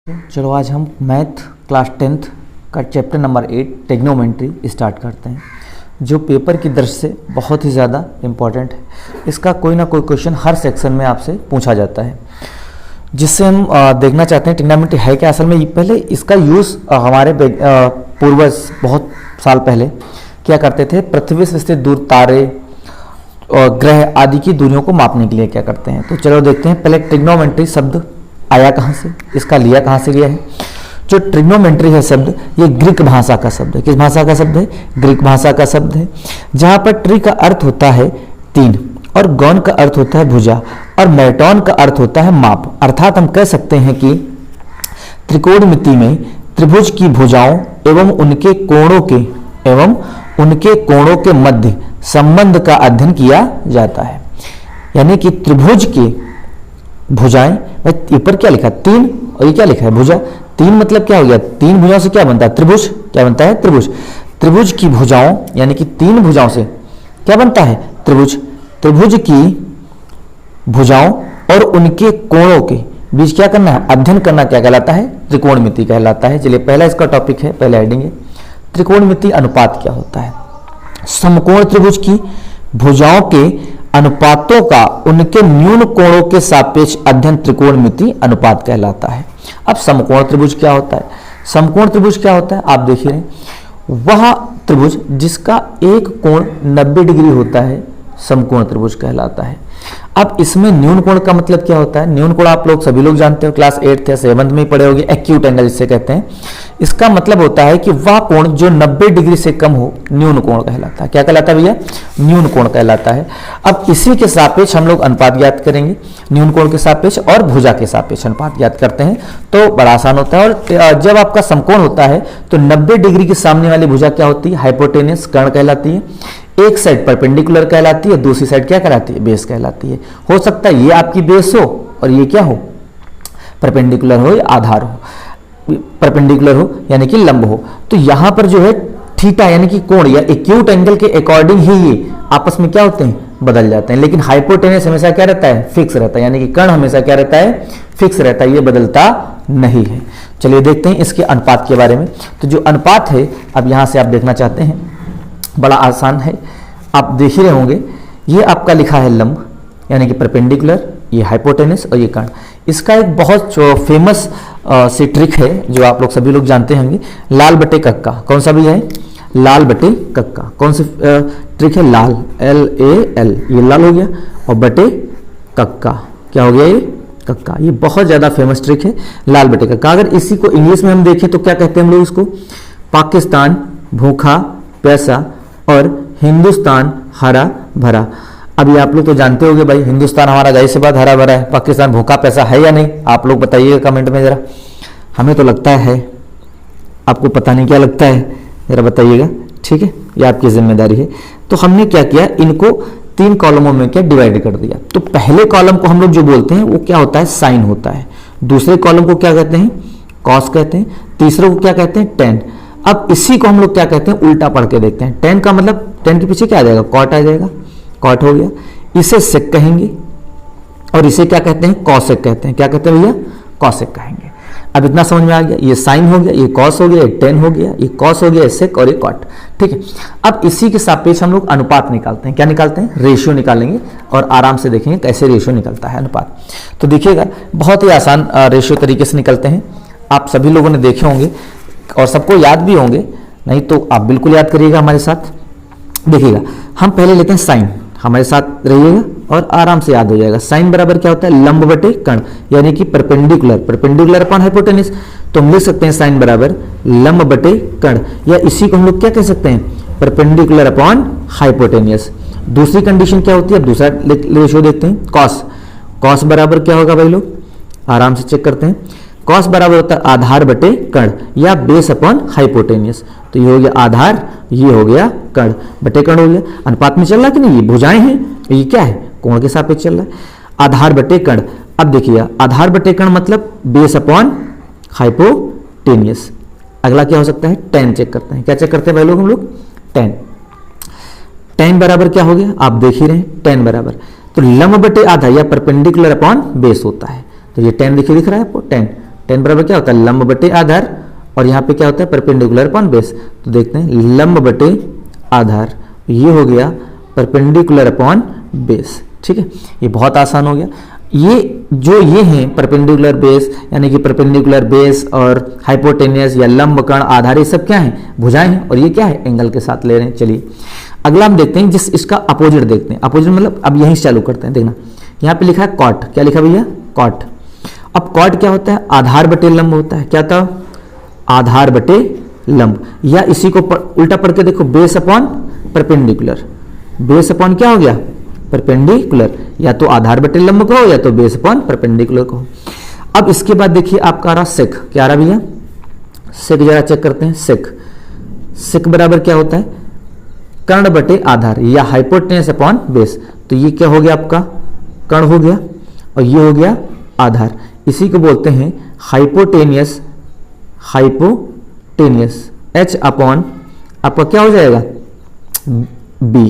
चलो आज हम मैथ क्लास 10th का चैप्टर नंबर 8 ट्रिग्नोमेट्री स्टार्ट करते हैं, जो पेपर की दृष्टि से बहुत ही ज़्यादा इम्पॉर्टेंट है। इसका कोई ना कोई क्वेश्चन हर सेक्शन में आपसे पूछा जाता है, जिससे हम देखना चाहते हैं ट्रिग्नोमेट्री है क्या। असल में पहले इसका यूज़ हमारे पूर्वज बहुत साल पहले क्या करते थे, पृथ्वी से स्थित दूर तारे और ग्रह आदि की दूरियों को मापने के लिए क्या करते हैं। तो चलो देखते हैं पहले ट्रिग्नोमेट्री शब्द आया कहाँ से, इसका लिया कहाँ से गया है। जो ट्रिग्नोमेट्री है शब्द, ये ग्रीक भाषा का शब्द है। किस भाषा का शब्द है? ग्रीक भाषा का शब्द है, जहाँ पर ट्री का अर्थ होता है तीन और गौन का अर्थ होता है भुजा और मैटोन का अर्थ होता है माप। अर्थात हम कह सकते हैं कि त्रिकोणमिति में त्रिभुज की भुजाओं एवं उनके कोणों के मध्य संबंध का अध्ययन किया जाता है। यानी कि त्रिभुज के भुजाएं, ऊपर क्या लिखा तीन और ये क्या लिखा है भुजा। तीन मतलब क्या हो गया, तीन भुजाओं से क्या बनता है त्रिभुज। क्या बनता है त्रिभुज। त्रिभुज की भुजाओं यानी कि तीन भुजाओं से क्या बनता है त्रिभुज। त्रिभुज की भुजाओं और उनके कोणों के बीच क्या करना है, अध्ययन करना क्या कहलाता है, त्रिकोणमिति कहलाता है। चलिए पहला इसका टॉपिक है, पहले हेडिंग है त्रिकोणमिति अनुपात क्या होता है। समकोण त्रिभुज की भुजाओं के अनुपातों का उनके न्यून कोणों के सापेक्ष अध्ययन त्रिकोणमिति अनुपात कहलाता है। अब समकोण त्रिभुज क्या होता है। समकोण त्रिभुज क्या होता है, आप देख रहे हैं, वह त्रिभुज जिसका एक कोण 90 डिग्री होता है समकोण त्रिभुज कहलाता है। अब इसमें न्यून कोण का मतलब क्या होता है। न्यून कोण आप लोग सभी लोग जानते हो, क्लास 8th या 7th में ही पढ़े होंगे, एक्यूट एंगल जिसे कहते हैं। इसका मतलब होता है कि वह कोण जो 90 डिग्री से कम हो न्यून कोण कहलाता है। क्या कहलाता है भैया, न्यून कोण कहलाता है। अब इसी के सापेक्ष हम लोग अनुपात ज्ञात करेंगे, न्यून कोण के सापेक्ष और भुजा के सापेक्ष अनुपात ज्ञात करते हैं, तो बड़ा आसान होता है। और जब आपका समकोण होता है तो 90 डिग्री के सामने वाली भुजा क्या होती है, हाइपोटेनस कर्ण कहलाती है। एक साइड परपेंडिकुलर कहलाती है, दूसरी साइड क्या कहलाती है, बेस कहलाती है। हो सकता है ये आपकी बेस हो और ये क्या हो, परपेंडिकुलर हो या आधार हो, परपेंडिकुलर हो यानी कि लंब हो। तो यहां पर जो है थीटा यानी कि कोण या एक्यूट एंगल के अकॉर्डिंग ही ये आपस में क्या होते हैं, बदल जाते हैं। लेकिन हाइपोटेनस हमेशा क्या रहता है, फिक्स रहता है, यानी कि कर्ण हमेशा क्या रहता है, फिक्स रहता है, ये बदलता नहीं है। चलिए देखते हैं इसके अनुपात के बारे में। तो जो अनुपात है, अब यहां से आप देखना चाहते हैं, बड़ा आसान है, आप देख ही रहे होंगे। ये आपका लिखा है लंब यानी कि परपेंडिकुलर, ये हाइपोटेनस और ये कर्ण। इसका एक बहुत फेमस सी ट्रिक है जो आप लोग सभी लोग जानते होंगे, लाल बटे कक्का। कौन सा भी है, लाल बटे कक्का। कौन सी ट्रिक है, लाल, LAL, ये लाल हो गया, और बटे कक्का क्या हो गया, ये कक्का। ये बहुत ज्यादा फेमस ट्रिक है, लाल बटे कक्का। अगर इसी को इंग्लिश में हम देखें तो क्या कहते हैं हम लोग इसको, पाकिस्तान भूखा प्यासा और हिंदुस्तान हरा भरा। अभी आप लोग तो जानते होंगे भाई, हिंदुस्तान हमारा जाहिर सी बात हरा भरा है, पाकिस्तान भूखा प्यासा है या नहीं, आप लोग बताइएगा कमेंट में जरा। हमें तो लगता है, आपको पता नहीं क्या लगता है, जरा बताइएगा, ठीक है, ये आपकी जिम्मेदारी है। तो हमने क्या किया, इनको 3 कॉलमों में क्या डिवाइड कर दिया। तो पहले कॉलम को हम लोग जो बोलते हैं वो क्या होता है, साइन होता है। दूसरे कॉलम को क्या कहते हैं, कॉस कहते हैं। तीसरे को क्या कहते हैं, टेन। अब इसी को हम लोग क्या कहते हैं, उल्टा पढ़ के देखते हैं। टेन का मतलब, टेन के पीछे क्या आ जाएगा, कॉट आ जाएगा, कॉट हो गया। इसे सेक कहेंगे और इसे क्या कहते हैं, कॉसेक कहते हैं। क्या कहते हैं भैया, कॉसेक कहेंगे। अब इतना समझ में आ गया, ये साइन हो गया, ये कॉस हो गया, ये टेन हो गया, ये कॉस हो गया, ये सेक और ये कॉट, ठीक है। अब इसी के सापेक्ष हम लोग अनुपात निकालते हैं। क्या निकालते हैं, रेशियो निकालेंगे और आराम से देखेंगे कैसे रेशियो निकलता है अनुपात। तो देखिएगा बहुत ही आसान रेशियो तरीके से निकलते हैं, आप सभी लोगों ने देखे होंगे और सबको याद भी होंगे, नहीं तो आप बिल्कुल याद करिएगा हमारे साथ। देखिएगा हम पहले लेते हैं साइन, हमारे साथ रहिएगा और आराम से याद हो जाएगा। साइन बराबर क्या होता है, लंब बटे कर्ण, यानी कि परपेंडिकुलर, परपेंडिकुलर अपॉन हाइपोटेनस। तो हम लिख सकते हैं साइन बराबर लंब बटे कर्ण, या इसी को हम लोग क्या कह सकते हैं, परपेंडिकुलर अपॉन हाइपोटेनियस। दूसरी कंडीशन क्या होती है, दूसरा रेशियो देखते हैं, कॉस। कॉस बराबर क्या होगा भाई लोग, आराम से चेक करते हैं। कॉस बराबर होता है आधार बटे कर्ण या बेस अपॉन हाइपोटेनियस। तो ये हो गया आधार, ये हो गया कर्ण, बटे कर्ण हो गया। अनुपात में चल रहा है कि नहीं, ये भुजाएं हैं, ये क्या है, कोण के सापेक्ष चल रहा है, आधार बटे कर्ण। अब देखिए आधार बटे कर्ण मतलब बेस अपॉन हाइपोटेनियस। अगला क्या हो सकता है, टेन चेक करते हैं। क्या चेक करते हैं भाई लोग हम लोग, टेन। टेन बराबर क्या हो गया, आप देख ही रहे हैं, टेन बराबर तो लंब बटे आधा या परपेंडिकुलर अपॉन बेस होता है। तो ये टेन देखिए दिख रहा है आपको, टेन tan बराबर क्या होता है, लंब बटे आधार, और यहाँ पे क्या होता है, परपेंडिकुलर अपॉन बेस। तो देखते हैं लंब बटे आधार, ये हो गया परपेंडिकुलर अपॉन बेस। ठीक है, ये बहुत आसान हो गया। ये हैं परपेंडिकुलर बेस, यानी कि परपेंडिकुलर बेस और हाइपोटेनियस या लंब कण आधार, ये सब क्या है, भुजाएं हैं, और ये क्या है, एंगल के साथ ले रहे हैं। चलिए अगला हम देखते हैं, जिस इसका अपोजिट देखते हैं। अपोजिट मतलब अब यहीं से चालू करते हैं। देखना यहाँ पे लिखा है कॉट, क्या लिखा भैया, कॉट। अब कॉट क्या होता है, आधार बटे लंब होता है। क्या था, आधार बटे लंब, या इसी को उल्टा पढ़ के देखो, base upon perpendicular. Base upon क्या हो गया, परपेंडिकुलर, या तो आधार बटे लंब कहो या तो बेस अपॉन परपेंडिकुलर कहो। अब इसके बाद देखिए आपका आ रहा सेक, क्या आ रहा भैया, सेक जरा चेक करते हैं। सेक, सेक बराबर क्या होता है, कर्ण बटे आधार या हाइपोटेनस अपॉन बेस। तो ये क्या हो गया, आपका कर्ण हो गया, और ये हो गया आधार। इसी को बोलते हैं हाइपोटेनियस, हाइपोटेनियस H अपॉन आपका क्या हो जाएगा, B,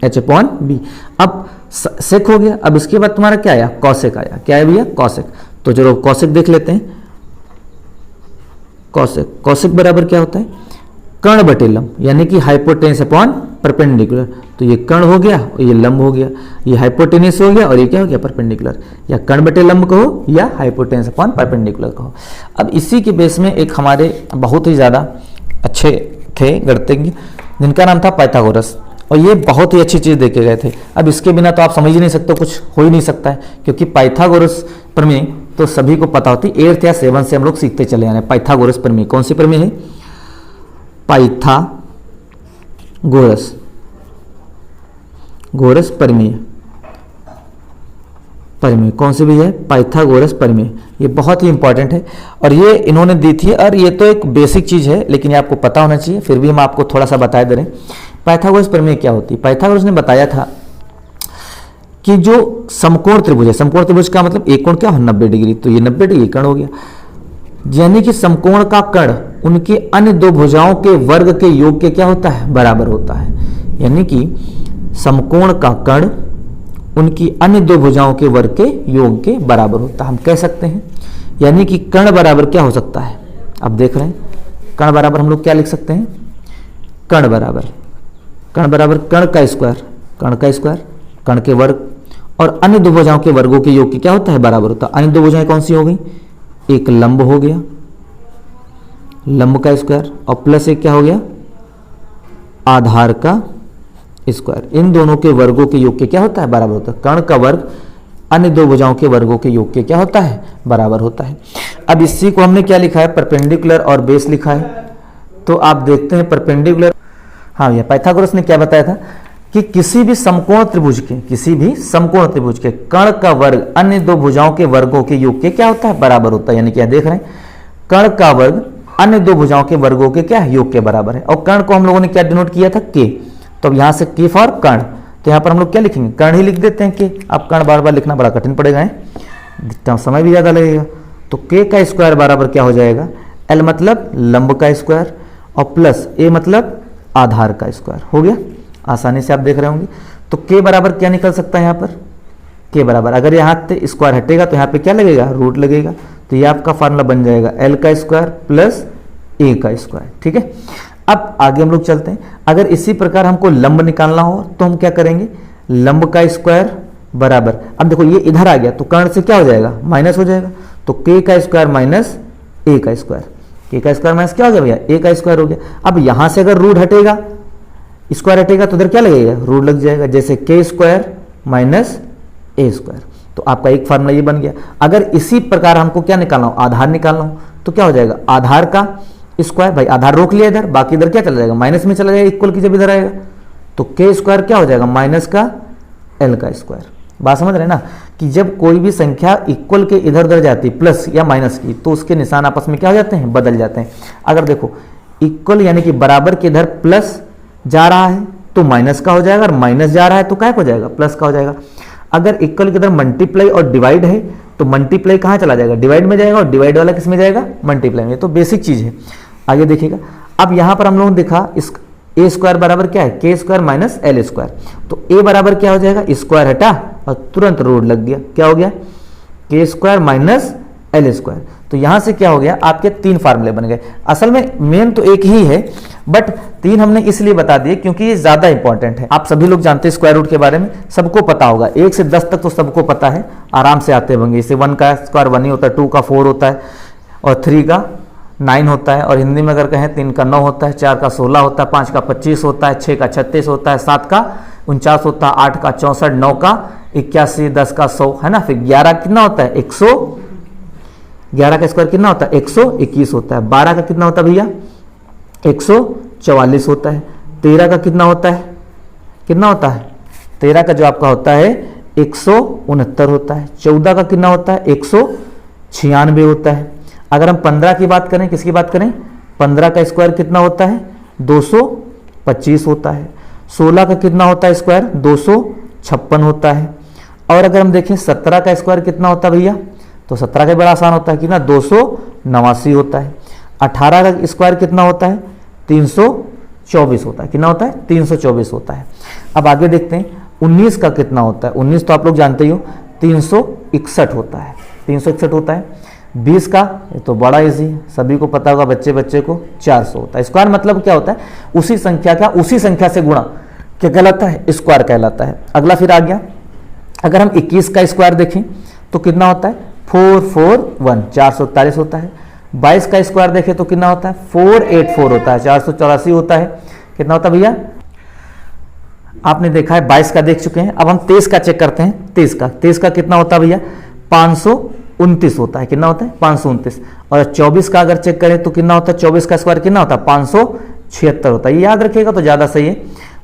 H अपॉन बी। अब सेक हो गया। अब इसके बाद तुम्हारा क्या आया, कॉसेक आया। क्या है भैया, कॉसेक। तो चलो कॉसेक देख लेते हैं। कॉसेक, कॉसेक बराबर क्या होता है, कर्ण बटे लंब, यानी कि हाइपोटेनस अपॉन परपेंडिकुलर। तो ये कर्ण हो गया और ये लंब हो गया, ये हाइपोटेनस हो गया और ये क्या हो गया, परपेंडिकुलर। या कर्ण बटे लंब कहो या हाइपोटेनस अपॉन परपेंडिकुलर कहो। अब इसी के बेस में एक हमारे बहुत ही ज़्यादा अच्छे थे गणितज्ञ, जिनका नाम था पाइथागोरस, और ये बहुत ही अच्छी चीज़ देखे गए थे। अब इसके बिना तो आप समझ ही नहीं सकते, कुछ हो ही नहीं सकता है, क्योंकि पाइथागोरस प्रमेय तो सभी को पता होती, 8th या 7th से हम लोग सीखते चले आ रहे हैं। पाइथागोरस प्रमेय कौन सी प्रमेय है, पाइथागोरस, गोरस प्रमेय, प्रमेय कौन सी भी है, पाइथागोरस प्रमेय। ये बहुत ही इंपॉर्टेंट है और ये इन्होंने दी थी, और ये तो एक बेसिक चीज़ है लेकिन ये आपको पता होना चाहिए, फिर भी हम आपको थोड़ा सा बता दे रहे हैं। पाइथागोरस प्रमेय क्या होती है, पाइथागोरस ने बताया था कि जो समकोण त्रिभुज है, समकोण त्रिभुज का मतलब एक कोण क्या हो, 90 डिग्री, तो ये 90 डिग्री कर्ण हो गया, यानी कि समकोण का कर्ण उनके अन्य दो भुजाओं के वर्ग के योग के क्या होता है, बराबर होता है। यानी कि समकोण का कर्ण उनकी अन्य दो भुजाओं के वर्ग के योग के बराबर होता है, हम कह सकते हैं। यानी कि कर्ण बराबर क्या हो सकता है, अब देख रहे हैं, कर्ण बराबर हम लोग क्या लिख सकते हैं, कर्ण बराबर कर्ण का स्क्वायर, कर्ण का स्क्वायर, कर्ण के वर्ग, और अन्य दो भुजाओं के वर्गों के योग की क्या होता है, बराबर होता है। अन्य दो भुजाएं कौन सी हो गई, एक लंब हो गया, लंब का स्क्वायर, और प्लस एक क्या हो गया, आधार का स्क्वायर। इन दोनों के वर्गों के योग के क्या होता है, बराबर होता है। कर्ण का वर्ग अन्य दो भुजाओं के वर्गों के योग के क्या होता है, बराबर होता है। अब इसी को हमने क्या लिखा है, परपेंडिकुलर और बेस लिखा है। तो आप देखते हैं परपेंडिकुलर, हाँ ये पाइथागोरस ने क्या बताया था कि किसी भी समकोण त्रिभुज के कर्ण का वर्ग अन्य दो भुजाओं के वर्गों के योग के क्या होता है, बराबर होता है। यानी क्या देख रहे हैं, कर्ण का वर्ग अन्य दो भुजाओं के वर्गों के क्या योग के बराबर है। और कर्ण को हम लोगों ने क्या डिनोट किया था, के। तो अब यहां से के फॉर कर्ण, तो यहां पर हम लोग क्या लिखेंगे, कर्ण ही लिख देते हैं के। अब कर्ण बार बार लिखना बड़ा कठिन पड़ेगा है, समय भी ज्यादा लगेगा। तो के का स्क्वायर बराबर क्या हो जाएगा, एल मतलब लंब का स्क्वायर, और प्लस ए मतलब आधार का स्क्वायर। हो गया, आसानी से आप देख रहे होंगे। तो के बराबर क्या निकल सकता है यहाँ पर, के बराबर, अगर यहाँ से स्क्वायर हटेगा तो यहाँ पे क्या लगेगा, रूट लगेगा। तो ये आपका फार्मूला बन जाएगा एल का स्क्वायर प्लस ए का स्क्वायर। ठीक है, अब आगे हम लोग चलते हैं। अगर इसी प्रकार हमको लंब निकालना हो तो हम क्या करेंगे, लंब का स्क्वायर बराबर, अब देखो ये इधर आ गया तो कर्ण से क्या हो जाएगा, माइनस हो जाएगा। तो के का स्क्वायर माइनस ए का स्क्वायर, के का स्क्वायर माइनस क्या हो गया भैया, ए का स्क्वायर हो गया। अब यहां से अगर रूट हटेगा, स्क्वायर हटेगा तो इधर क्या लगेगा, रूट लग जाएगा, जैसे के स्क्वायर माइनस ए स्क्वायर। तो आपका एक फार्मूला ये बन गया। अगर इसी प्रकार हमको क्या निकालना हो, आधार निकालना हो, तो क्या हो जाएगा, आधार का स्क्वायर, भाई आधार रोक लिया इधर, बाकी इधर क्या चला जाएगा, माइनस में चला जाएगा, इक्वल की जब इधर आएगा तो के स्क्वायर क्या हो जाएगा, माइनस का एल का स्क्वायर। बात समझ रहे हैं ना, कि जब कोई भी संख्या इक्वल के इधर उधर जाती है, प्लस या माइनस की, तो उसके निशान आपस में क्या हो जाते हैं, बदल जाते हैं। अगर देखो इक्वल यानी कि बराबर के इधर प्लस जा रहा है तो माइनस का हो जाएगा, और माइनस जा रहा है तो क्या हो जाएगा, प्लस का हो जाएगा। अगर इक्वल के इधर मल्टीप्लाई और डिवाइड है तो मल्टीप्लाई कहाँ चला जाएगा, डिवाइड में जाएगा, और डिवाइड वाला किस में जाएगा, मल्टीप्लाई में। तो बेसिक चीज है, आगे देखिएगा। अब यहां पर हम लोगों ने देखा इस ए स्क्वायर बराबर क्या है, के स्क्वायर माइनस एल स्क्वायर। तो ए बराबर क्या हो जाएगा, स्क्वायर हटा और तुरंत रूट लग गया, क्या हो गया, के स्क्वायर माइनस एल स्क्वायर। तो यहाँ से क्या हो गया, आपके 3 फार्मूले बन गए। असल में मेन तो एक ही है, बट 3 हमने इसलिए बता दिए क्योंकि ये ज़्यादा इंपॉर्टेंट है। आप सभी लोग जानते हैं स्क्वायर रूट के बारे में, सबको पता होगा, 1 से 10 तक तो सबको पता है, आराम से आते होंगे। जैसे 1 का स्क्वायर 1 ही होता है, 2 का 4 होता है, और 3 का 9 होता है, और हिंदी में अगर कहें 3 का 9 होता है, 4 का 16 होता है, 5 का 25 होता है, 6 का 36 होता है, 7 का 49 होता है, 8 का 64, 9 का 81, 10 का 100, है ना। फिर 11 कितना होता है, 11 का स्क्वायर कितना होता है, 121 होता है। 12 का कितना होता है भैया, 144 होता है। 13 का कितना होता है, 13 का जो आपका होता है 169 होता है। 14 का कितना होता है, 196 होता है। अगर हम 15 की बात करें, किसकी बात करें, 15 का स्क्वायर कितना होता है, 225 होता है। 16 का कितना होता है स्क्वायर, 256 होता है। और अगर हम देखें 17 का स्क्वायर कितना होता है भैया, तो 17 का बड़ा आसान होता है, कितना, 289 होता है। 18 का स्क्वायर कितना होता है, 324 होता है। कितना होता है, 324 होता है। अब आगे देखते हैं 19 का कितना होता है। 19 तो आप लोग जानते ही हो, 361 होता है, 361 होता है। 20 का, ये तो बड़ा इजी है, सभी को पता होगा, बच्चे को 400 होता है। स्क्वायर मतलब क्या होता है, उसी संख्या से गुणा क्या कहलाता है, स्क्वायर कहलाता है। अगला फिर आ गया, अगर हम 21 का स्क्वायर देखें तो कितना होता है, 441, 441 होता है। 22 का स्क्वायर देखें तो कितना होता है, 484 होता है, 484 होता है। कितना होता है भैया, आपने देखा है 22 का देख चुके हैं। अब हम 23 का चेक करते हैं। 23 का कितना होता है भैया, 529 होता है। कितना होता है, 529। और 24 का अगर चेक करें तो कितना होता है, 24 का स्क्वायर कितना होता है, 576 होता है। ये याद रखिएगा तो ज़्यादा सही है।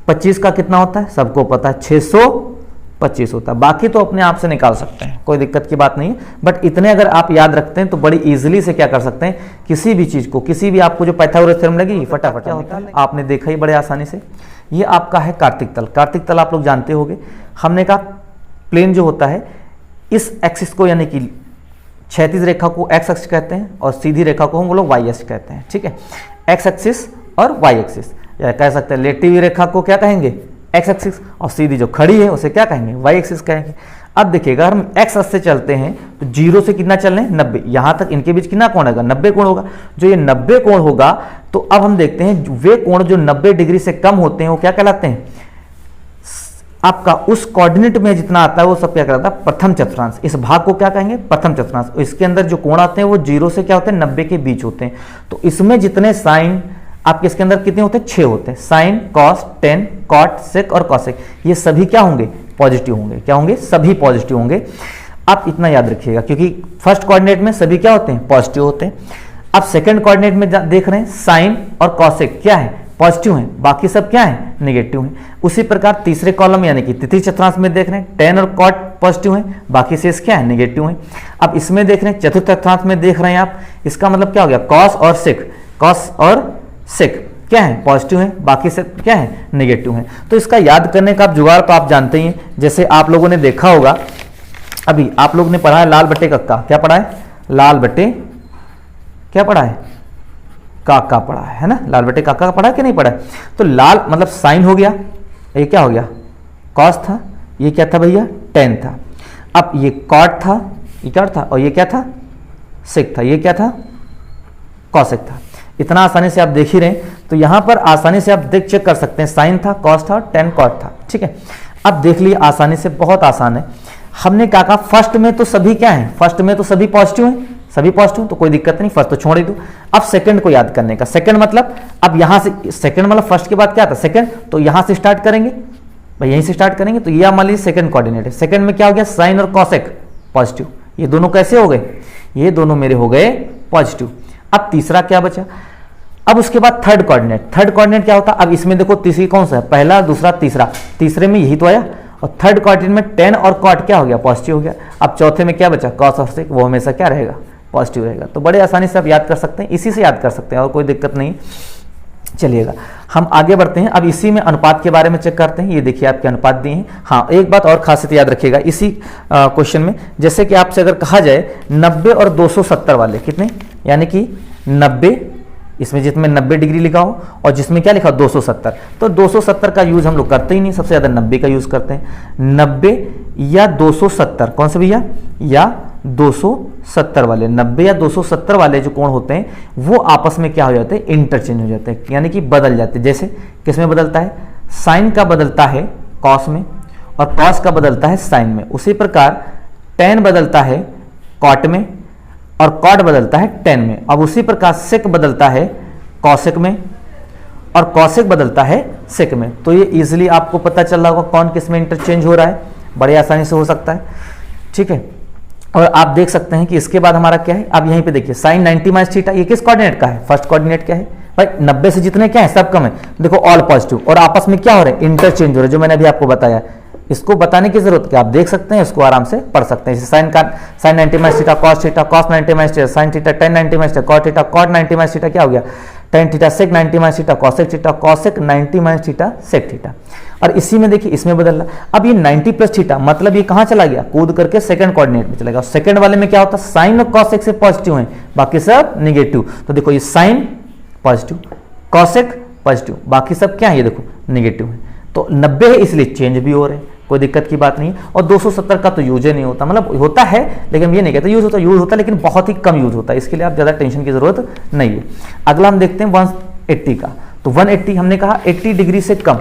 25 का कितना होता है, सबको पता है, 625 होता है। बाकी तो अपने आप से निकाल सकते हैं, कोई दिक्कत की बात नहीं है, बट इतने अगर आप याद रखते हैं तो बड़ी इजीली से क्या कर सकते हैं, किसी भी चीज़ को, किसी भी आपको जो पाइथागोरस थ्योरम लगी फटाफट क्या होता है, आपने देखा ही बड़े आसानी से। ये आपका है कार्तिक तल। कार्तिक तल आप लोग जानते होंगे, हमने कहा प्लेन जो होता है, इस एक्सिस को यानी कि क्षैतिज रेखा को एक्स एक्सिस कहते हैं, और सीधी रेखा को हम लोग वाई एक्सिस कहते हैं। ठीक है, एक्स एक्सिस और वाई एक्सिस, या कह सकते हैं लेटी रेखा को क्या कहेंगे, एक्स एक्सिस, और सीधी जो खड़ी है उसे क्या कहेंगे, वाई एक्सिस कहेंगे। अब देखिएगा, अगर हम एक्स एक्सिस से चलते हैं तो 0 से कितना चल रहे हैं, 90, यहाँ तक इनके बीच कितना कोण होगा, 90 कोण होगा। जो ये 90 कोण होगा, तो अब हम देखते हैं वे कोण जो 90 डिग्री से कम होते हैं वो क्या कहलाते हैं, आपका उस कोऑर्डिनेट में जितना आता है वो सब क्या कहलाता है, प्रथम चतुर्थांश। इस भाग को क्या कहेंगे, प्रथम चतुर्थांश। इसके अंदर जो कोण आते हैं वो 0 से क्या होते हैं, 90 के बीच होते हैं। तो इसमें जितने साइन आपके इसके अंदर कितने होते हैं, 6 होते हैं। साइन, कॉस, टेन, कॉट, सेक और कॉसेक, ये सभी क्या होंगे, पॉजिटिव होंगे। क्या होंगे, सभी पॉजिटिव होंगे। आप इतना याद रखिएगा, क्योंकि फर्स्ट कोऑर्डिनेट में सभी क्या होते हैं, पॉजिटिव होते हैं। अब सेकंड कोऑर्डिनेट में देख रहे हैं, साइन और कॉसेक क्या है, पॉजिटिव हैं, बाकी सब क्या है, नेगेटिव हैं। उसी प्रकार तीसरे कॉलम यानी कि तृतीय चतुर्थांश में देख रहे हैं, टेन और कॉट पॉजिटिव हैं, बाकी शेष क्या है, नेगेटिव हैं। अब इसमें देख रहे हैं, चतुर्थ चतुर्थांश में देख रहे हैं आप, इसका मतलब क्या हो गया, कॉस और सेक, कॉस और सेक क्या है, पॉजिटिव है, बाकी से क्या है, नेगेटिव है। तो इसका याद करने का आप जुगाड़ तो आप जानते ही हैं। जैसे आप लोगों ने देखा होगा, अभी आप लोग ने पढ़ा है लाल बटे कक्का, क्या पढ़ा है, लाल बटे क्या पढ़ा है, काका पढ़ा है ना, लाल बटे काका का पढ़ा है कि नहीं पढ़ा है। तो लाल मतलब साइन हो गया, ये क्या हो गया, कॉस था, ये क्या था भैया, टेन था। अब ये कॉट था, ये क्या था, और ये क्या था, सेक था, ये क्या था, कॉसेक था। इतना आसानी से आप देख ही रहे हैं, तो यहां पर आसानी से आप देख चेक कर सकते हैं, साइन था, कॉस था, टेन कॉट था। ठीक है, अब देख लिए आसानी से, बहुत आसान है। हमने क्या कहा, फर्स्ट में तो सभी क्या है, फर्स्ट में तो सभी पॉजिटिव हैं, सभी पॉजिटिव, तो कोई दिक्कत नहीं, फर्स्ट तो छोड़ ही दो। अब सेकंड को याद करने का, सेकंड मतलब अब यहां से, सेकंड मतलब फर्स्ट के बाद क्या था, सेकंड, तो यहां से स्टार्ट करेंगे भाई, यहीं से स्टार्ट करेंगे। तो ये मान लीजिए सेकंड कोऑर्डिनेट है, सेकंड में क्या हो गया, साइन और कॉसेक पॉजिटिव, ये दोनों कैसे हो गए, ये दोनों मेरे हो गए पॉजिटिव। अब तीसरा क्या बचा, अब उसके बाद थर्ड कोऑर्डिनेट, थर्ड कोऑर्डिनेट क्या होता है, अब इसमें देखो तीसरी कौन सा है, पहला, दूसरा, तीसरा, तीसरे में यही तो आया, और थर्ड कोऑर्डिनेट में टेन और कॉट क्या हो गया, पॉजिटिव हो गया। अब चौथे में क्या बचा, कॉस और सेक, वो हमेशा क्या रहेगा, पॉजिटिव रहेगा। तो बड़े आसानी से आप याद कर सकते हैं, इसी से याद कर सकते हैं, और कोई दिक्कत नहीं। चलिएगा हम आगे बढ़ते हैं। अब इसी में अनुपात के बारे में चेक करते हैं। ये देखिए आपके अनुपात दिए हैं। हाँ, एक बात और खासियत याद रखिएगा इसी क्वेश्चन में, जैसे कि आपसे अगर कहा जाए 90 और 270 वाले कितने, यानी कि 90 इसमें जिसमें 90 डिग्री लिखा हो और जिसमें क्या लिखा हो 270, तो 270 का यूज हम लोग करते ही नहीं, सबसे ज़्यादा 90 का यूज करते हैं। 90 या 270 कौन से भैया, या 270 वाले, 90 या 270 वाले जो कोण होते हैं वो आपस में क्या हो जाते हैं, इंटरचेंज हो जाते हैं, यानी कि बदल जाते हैं। जैसे किस में बदलता है, साइन का बदलता है कॉस में और कॉस का बदलता है साइन में। उसी प्रकार टेन बदलता है कॉट में और कॉट बदलता है टेन में। अब उसी प्रकार सेक बदलता है कॉसेक में और कॉसेक बदलता है सेक में। तो ये इजीली आपको पता चल रहा होगा कौन किस में इंटरचेंज हो रहा है, बड़े आसानी से हो सकता है, ठीक है। और आप देख सकते हैं कि इसके बाद हमारा क्या है, अब यहीं पे देखिए साइन 90 माइनस थीटा, ये किस कोऑर्डिनेट का है, फर्स्ट कोऑर्डिनेट क्या है भाई, 90 से जितने क्या है सब कम है, देखो ऑल पॉजिटिव, और आपस में क्या हो रहा है, इंटरचेंज हो रहा है, जो मैंने अभी आपको बताया। इसको बताने की जरूरत क्या, आप देख सकते हैं, इसको आराम से पढ़ सकते हैं। जैसे sine 90 minus theta cos theta, cos 90 minus theta sine theta, tan 90 minus theta cot theta, cot 90 minus theta क्या हो गया tan theta, sec 90 minus theta cosec theta, cosec 90 minus theta sec theta. और इसी में देखिए इसमें बदल रहा। अब ये 90 प्लस थीटा मतलब ये कहां चला गया, कूद करके सेकंड कोऑर्डिनेट में चला गया। सेकंड वाले में क्या होता है, साइन और कॉसेक से पॉजिटिव है, बाकी सब नेगेटिव। तो देखो ये साइन पॉजिटिव, कॉसेक पॉजिटिव, बाकी सब क्या है, ये देखो नेगेटिव है। तो 90 है इसलिए चेंज भी हो रहे हैं, कोई दिक्कत की बात नहीं है। और 270 का तो यूज ही नहीं होता, मतलब होता है लेकिन ये नहीं कहते यूज होता लेकिन बहुत ही कम यूज होता है, इसके लिए आप ज़्यादा टेंशन की जरूरत नहीं है। अगला हम देखते हैं 180 का। तो 180 हमने कहा 80 डिग्री से कम,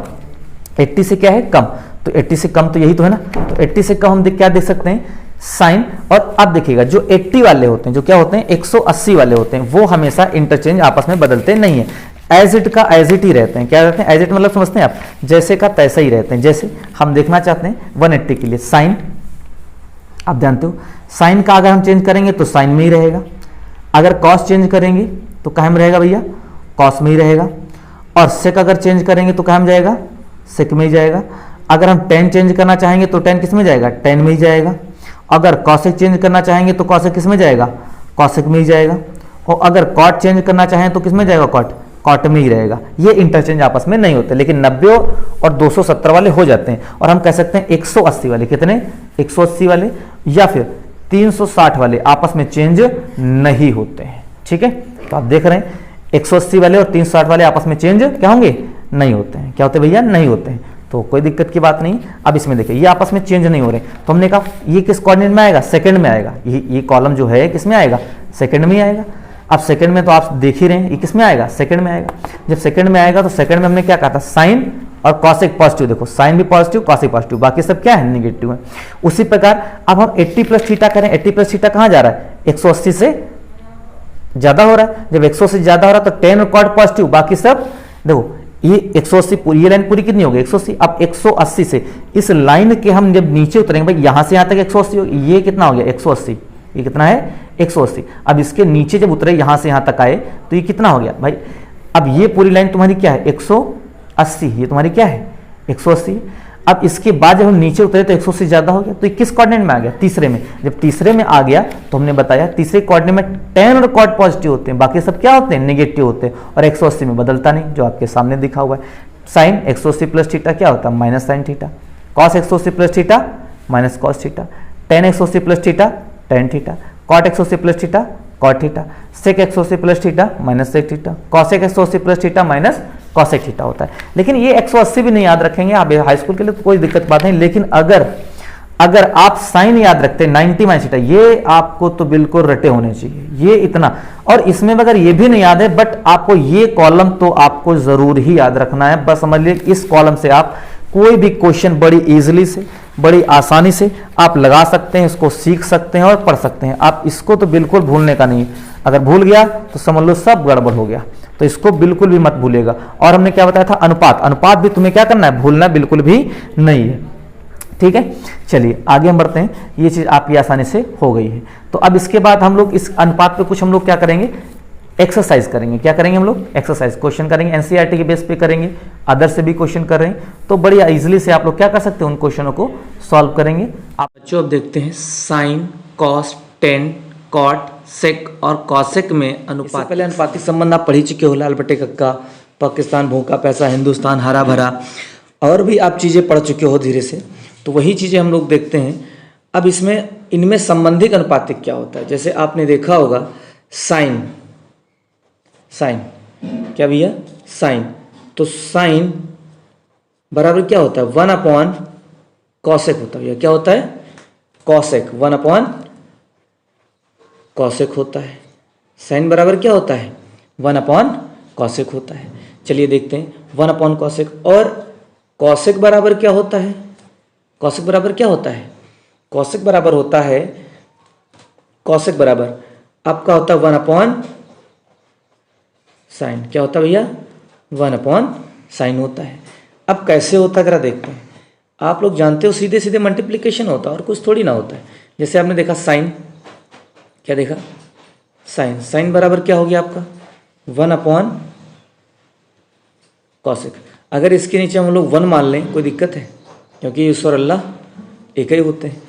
80 से क्या है कम, तो 80 से कम तो यही तो है ना। तो 80 से कम हम क्या देख सकते हैं, साइन। और अब देखिएगा जो 80 वाले होते हैं, जो क्या होते हैं 180 वाले होते हैं, वो हमेशा इंटरचेंज आपस में बदलते नहीं है, एज इट का एज इट ही रहते हैं। क्या रहते हैं, एज इट मतलब समझते हैं आप, जैसे का तैसा ही रहते हैं। जैसे हम देखना चाहते हैं 180 के लिए साइन, आप जानते हो साइन का अगर हम चेंज करेंगे तो साइन में ही रहेगा, अगर कॉस चेंज करेंगे तो कहाँ में रहेगा भैया, कॉस में ही रहेगा, और सेक अगर चेंज करेंगे तो कहाँ में जाएगा, सेक में ही जाएगा। अगर हम टेन चेंज करना चाहेंगे तो टेन किस में जाएगा, टेन में ही जाएगा। अगर कॉसेक चेंज करना चाहेंगे तो कॉसेक किस में जाएगा, कॉसेक में ही जाएगा। और अगर कॉट चेंज करना चाहें तो किस में जाएगा, कॉट, कॉट में ही रहेगा। ये इंटरचेंज आपस में नहीं होते, लेकिन 90 और 270 वाले हो जाते हैं। और हम कह सकते हैं 180 वाले, कितने 180 वाले या फिर 360 वाले आपस में चेंज नहीं होते हैं, ठीक है। तो आप देख रहे हैं 180 वाले और 360 वाले आपस में चेंज क्या होंगे, नहीं होते हैं। क्या होते भैया, नहीं होते हैं, तो कोई दिक्कत की बात नहीं। अब इसमें देखिए ये आपस में चेंज नहीं हो रहे, तो हमने कहा ये किस कोऑर्डिनेट में आएगा, सेकंड में आएगा। ये कॉलम जो है किस में आएगा, सेकंड में ही आएगा। अब सेकंड में तो आप देख ही रहे हैं ये किस में आएगा, सेकंड में आएगा। जब सेकंड में आएगा तो सेकंड में हमने क्या कहा था, साइन और कॉसेक पॉजिटिव, देखो साइन भी पॉजिटिव कॉसेक पॉजिटिव, बाकी सब क्या है, नेगेटिव है। उसी प्रकार अब हम 80 प्लस थीटा करें, 80 प्लस थीटा कहाँ जा रहा है, 180 से ज्यादा हो रहा है। जब 180 से ज्यादा हो रहा है तो टेन और कॉट पॉजिटिव, बाकी सब देखो ये 180 पूरी, ये लाइन पूरी कितनी होगी 180। अब 180 से इस लाइन के हम जब नीचे उतरेंगे भाई, यहां से यहां तक 180 होगी, ये कितना हो गया 180, ये कितना है 180। अब इसके नीचे जब उतरे यहां से यहां तक आए तो ये कितना हो गया भाई, अब ये पूरी लाइन तुम्हारी क्या है 180, ये तुम्हारी क्या है 180। अब इसके बाद जब हम नीचे उतरे तो 180 ज्यादा हो गया, तो ये किस कोऑर्डिनेट में आ गया, तीसरे में। जब तीसरे में आ गया तो हमने बताया तीसरे कोऑर्डिनेट में टेन और कॉट पॉजिटिव होते हैं, बाकी सब क्या होते हैं, नेगेटिव होते हैं। और 180 में बदलता नहीं, जो आपके सामने दिखा हुआ है। साइन 180 प्लस थीटा क्या होता है, minus sine theta. Cos 180 plus theta minus cos theta. Tan 180 plus theta tan theta. Cot 180 plus theta cot theta. Sec 180 plus theta minus sec theta. Cosec 180 plus theta minus cosec theta होता है। लेकिन ये 180 भी नहीं याद रखेंगे आप high school के लिए तो कोई दिक्कत बात नहीं, लेकिन अगर आप साइन याद रखते हैं 90 माइनस थीटा, ये आपको तो बिल्कुल रटे होने चाहिए, ये इतना। और इसमें अगर ये भी नहीं याद है, बट आपको ये कॉलम तो आपको जरूर ही याद रखना है। बस समझ लीजिए इस कॉलम से आप कोई भी क्वेश्चन बड़ी इजीली से, बड़ी आसानी से आप लगा सकते हैं, इसको सीख सकते हैं और पढ़ सकते हैं। आप इसको तो बिल्कुल भूलने का नहीं, अगर भूल गया तो समझ लो सब गड़बड़ हो गया, तो इसको बिल्कुल भी मत भूलिएगा। और हमने क्या बताया था, अनुपात, अनुपात भी तुम्हें क्या करना है, भूलना बिल्कुल भी नहीं है, ठीक है। चलिए आगे हम बढ़ते हैं, ये चीज आपकी आसानी से हो गई है। तो अब इसके बाद हम लोग इस अनुपात पे कुछ हम लोग क्या करेंगे, एक्सरसाइज करेंगे। क्या करेंगे हम लोग, एक्सरसाइज, क्वेश्चन करेंगे, एनसीईआरटी के बेस पे करेंगे, अदर से भी क्वेश्चन कर रहे हैं, तो बड़ी इजीली से आप लोग क्या कर सकते हैं, उन क्वेश्चनों को सॉल्व करेंगे। आप बच्चों अब देखते हैं साइन, कॉस, टेन, कॉट, सेक और कॉसेक में अनुपात। पहले अनुपातिक संबंध आप पढ़ी चुके हो, लाल बटे कक्का, पाकिस्तान भूखा पैसा, हिंदुस्तान हरा भरा, और भी आप चीज़ें पढ़ चुके हो धीरे से, तो वही चीज़ें हम लोग देखते हैं। अब इसमें इनमें संबंधित अनुपातिक क्या होता है, जैसे आपने देखा होगा साइन, साइन क्या भैया, साइन। तो साइन बराबर क्या होता है, 1 अपॉन कॉसेक होता है भैया, क्या होता है, कॉसेक, 1 अपॉन कॉसेक होता है। साइन बराबर क्या होता है, 1 अपॉन कॉसेक होता है। चलिए देखते हैं 1 अपॉन कॉसेक। और कॉसेक बराबर क्या होता है, कॉसेक बराबर क्या होता है, कॉसेक बराबर होता है, कॉसेक बराबर आपका होता है 1 अपॉन साइन। क्या होता है भैया, 1 अपॉन साइन होता है। अब कैसे होता है जरा देखते हैं। आप लोग जानते हो सीधे सीधे मल्टीप्लिकेशन होता है और कुछ थोड़ी ना होता है। जैसे आपने देखा साइन, क्या देखा, साइन, साइन बराबर क्या हो गया आपका 1 अपॉन कॉसेक। अगर इसके नीचे हम लोग 1 मान लें, कोई दिक्कत है, क्योंकि ईश्वर अल्लाह एक ही होते हैं।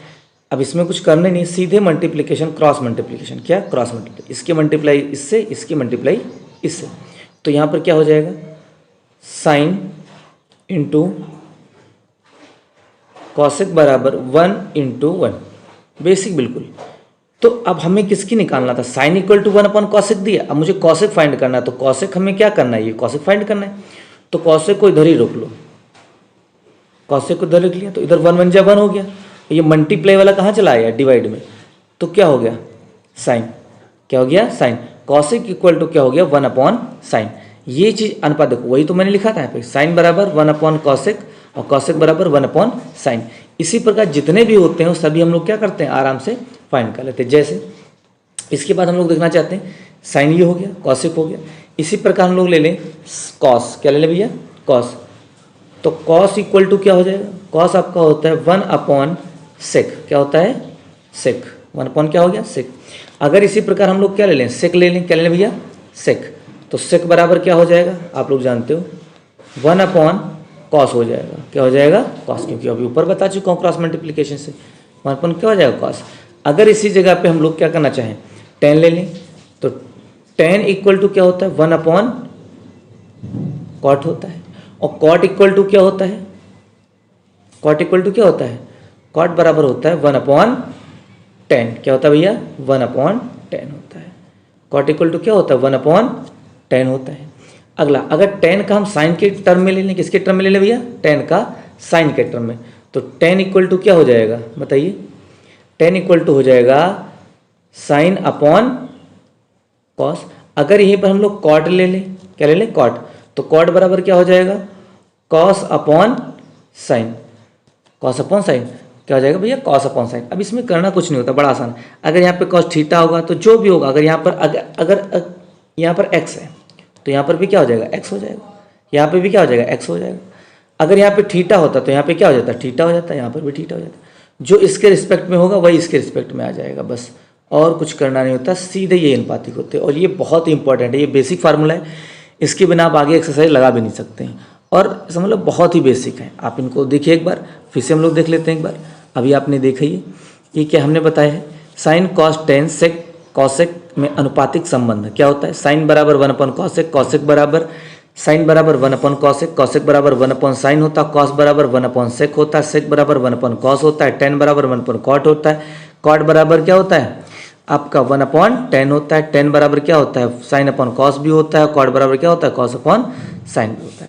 अब इसमें कुछ करने नहीं, सीधे मल्टीप्लिकेशन, क्रॉस मल्टीप्लिकेशन, क्या क्रॉस मल्टीप्लिकेशन, इसके मल्टीप्लाई इससे, इसकी मल्टीप्लाई इससे। तो यहाँ पर क्या हो जाएगा, साइन इंटू कॉसेक बराबर 1 इंटू 1, बेसिक बिल्कुल। तो अब हमें किसकी निकालना था, sine equal to 1 upon cosec दिया, अब मुझे कॉसेक फाइंड करना है। तो कॉसेक हमें क्या करना है, ये कॉसेक फाइंड करना है। तो कॉसेक को इधर ही रोक लो, कॉसेक को इधर लिख लिया, तो इधर 1 1 जा 1 हो गया। ये मल्टीप्लाई वाला कहाँ चला आया, डिवाइड में, तो क्या हो गया साइन, क्या हो गया साइन। कॉसेक इक्वल टू क्या हो गया 1 अपॉन साइन। ये चीज अनुपात देखो, वही तो मैंने लिखा था यहाँ पे, साइन बराबर 1 अपॉन कॉसेक और कॉसेक बराबर 1 अपॉन साइन। इसी प्रकार जितने भी होते हैं वो सभी हम लोग क्या करते हैं, आराम से फाइंड कर लेते हैं। जैसे इसके बाद हम लोग देखना चाहते हैं, साइन ये हो गया, कॉसेक हो गया। इसी प्रकार हम लोग ले लें कॉस, क्या ले लें भैया, कॉस। तो कॉस इक्वल टू क्या हो जाएगा, कॉस आपका होता है 1 अपॉन सेक, क्या होता है सेक, 1 अपॉन क्या हो गया सेक। अगर इसी प्रकार हम लोग क्या ले लें, सेक ले लें, क्या ले लें भैया सेक। तो सेक बराबर क्या हो जाएगा, आप लोग जानते हो 1 अपॉन कॉस हो जाएगा, क्या हो जाएगा कॉस, क्योंकि अभी ऊपर बता चुका हूँ क्रॉस मल्टीप्लिकेशन से, 1 अपॉन क्या हो जाएगा कॉस। अगर इसी जगह पे हम लोग क्या करना चाहें, टेन ले लें, तो टेन इक्वल टू क्या होता है 1 अपॉन कॉट होता है। और कॉट इक्वल टू क्या होता है, कॉट इक्वल टू क्या होता है, कॉट बराबर होता है 1 अपॉन 10, क्या होता है भैया 1 अपॉन 10 होता है। कॉट इक्वल टू क्या होता है 1 अपॉन 10 होता है। अगला, अगर 10 का हम साइन के टर्म में ले लें, किसके टर्म में ले लें भैया, 10 का साइन के टर्म में, तो 10 इक्वल टू क्या हो जाएगा बताइए, 10 इक्वल टू हो जाएगा साइन अपॉन कॉस। अगर यहीं पर हम लोग कॉट ले लें, क्या ले लें कॉट, तो कॉट बराबर क्या हो जाएगा cos upon sine, cos upon sine क्या हो जाएगा भैया कॉस अपॉन साइन। अब इसमें करना कुछ नहीं होता, बड़ा आसान। अगर यहाँ पे कॉस थीटा होगा तो जो भी होगा, अगर यहाँ पर अगर यहाँ पर एक्स है तो यहाँ पर भी क्या हो जाएगा एक्स हो जाएगा, यहाँ पे भी क्या हो जाएगा एक्स हो जाएगा। अगर यहाँ पे थीटा होता तो यहाँ पे क्या हो जाता थीटा हो जाता, यहाँ पर भी थीटा हो जाता। जो इसके रिस्पेक्ट में होगा वही इसके रिस्पेक्ट में आ जाएगा, बस और कुछ करना नहीं होता, सीधे ये अनुपातिक होते हैं। और ये बहुत ही इंपॉर्टेंट है, ये बेसिक फार्मूला है, इसके बिना आप आगे एक्सरसाइज लगा भी नहीं सकते हैं। और समझ लो बहुत ही बेसिक है, आप इनको देखिए एक बार, फिर से हम लोग देख लेते हैं एक बार। अभी आपने देखा ये क्या हमने बताया है, sine cos tan sec cosec में अनुपातिक संबंध क्या होता है, साइन बराबर 1 अपॉन कॉसेक, कॉसेक बराबर साइन बराबर 1 अपॉन कॉसेक, कॉसेक बराबर 1 अपॉन साइन होता है, कॉस बराबर 1 अपॉन सेक होता है, सेक बराबर 1 अपॉन कॉस होता है, टेन बराबर 1 अपॉन कॉट होता है, कॉट बराबर क्या होता है आपका 1 अपॉन 10 होता है, टेन बराबर क्या होता है साइन अपॉन कॉस भी होता है, कॉट बराबर क्या होता है कॉस अपॉन साइन भी होता है।